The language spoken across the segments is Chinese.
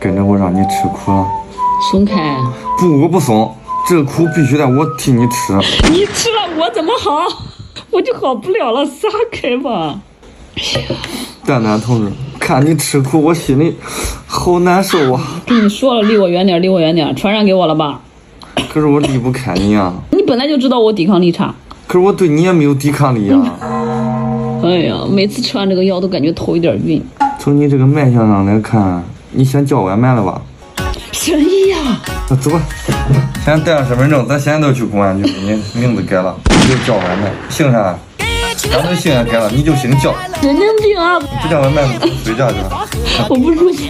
跟着我让你吃苦了。松开！不，我不松，这个苦必须得我替你吃。你吃了我怎么好？我就好不了了，撒开吧。哎呀，蛋蛋同志，看你吃苦，我心里好难受啊。跟你说了，离我远点，离我远点，传染给我了吧？可是我离不开你啊。你本来就知道我抵抗力差。可是我对你也没有抵抗力啊。哎呀，每次吃完这个药都感觉头有点晕。从你这个卖相上来看，你先叫外卖了吧？神医呀！那走吧，先带上身份证，咱现在都去公安局，你名字改了，你就叫外卖，姓啥？咱们姓也改了，你就姓叫。神经病啊！不叫外卖，回家去了。我不舒服，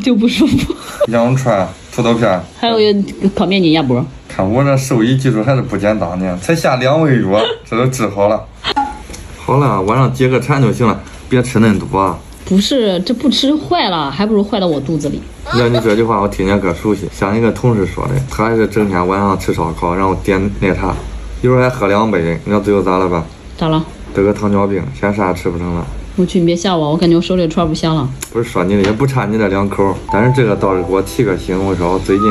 就不舒服。羊肉串、土豆片，还有烤面筋、鸭脖。看我这兽医技术还是不简单呢，才下2味药，这都治好了。好了，晚上解个馋就行了，别吃那么多啊。不是，这不吃坏了，还不如坏到我肚子里。让你这句话我听见可熟悉，像一个同事说的，他也是整天晚上吃烧烤，然后点奶茶，有时候还喝2杯，你知道最后咋了吧？咋了？得个糖尿病，现在啥也吃不成了。我去，你别吓我，我感觉我手里串不香了。不是说你的，也不差你这2口，但是这个倒是给我提个醒，我说最近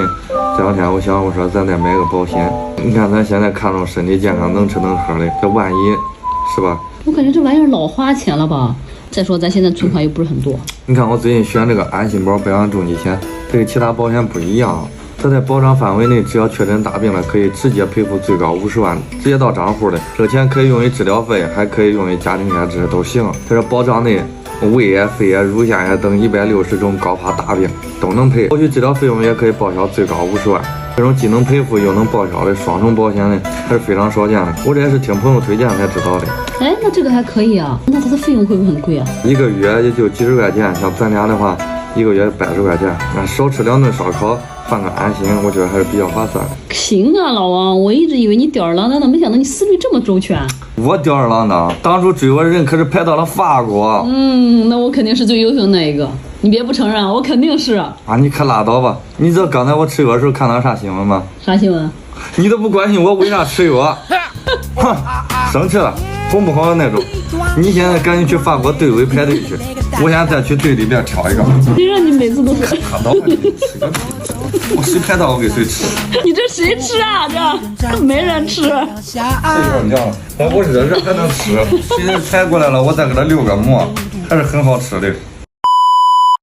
这2天我想，我说咱得买个保险。你看咱现在看重身体健康，能吃能喝的，这万一是吧？我感觉这玩意儿老花钱了吧？再说咱现在存款又不是很多。你看我最近选这个安心保百万重疾险，这个其他保险不一样，它在保障范围内，只要确诊大病了，可以直接赔付最高50万，直接到账户的。这个钱可以用于治疗费，还可以用于家庭开支，都行。在这保障内，胃炎、肺炎、乳腺炎等160种高发大病都能赔，后续治疗费用也可以报销最高50万。这种既能赔付又能报销的双重保险呢，还是非常少见的。我这也是听朋友推荐才知道的。哎，那这个还可以啊。那它的费用会不会很贵啊？1个月也就几十块钱，像咱俩的话，1个月80块钱。那少吃2顿烧烤，换个安心，我觉得还是比较划算的。行啊，老王，我一直以为你吊儿郎当的，没想到你思虑这么周全。我吊儿郎当，当初追我的人可是排到了法国。那我肯定是最优秀那一个。你别不承认，我肯定是。啊，你可拉倒吧！你知道刚才我吃药的时候看到啥新闻吗？啥新闻？你都不关心我为啥吃药？哼，生气了，哄不好的那种。你现在赶紧去法国队尾排队去，我现在再去队里边挑一个。谁让你每次都是？拉倒吧，你吃个屁！我谁排到我给谁吃。你这谁吃啊？这没人吃。这有点娘了，我热热还能吃。谁排过来了，我再给他留个馍，还是很好吃的。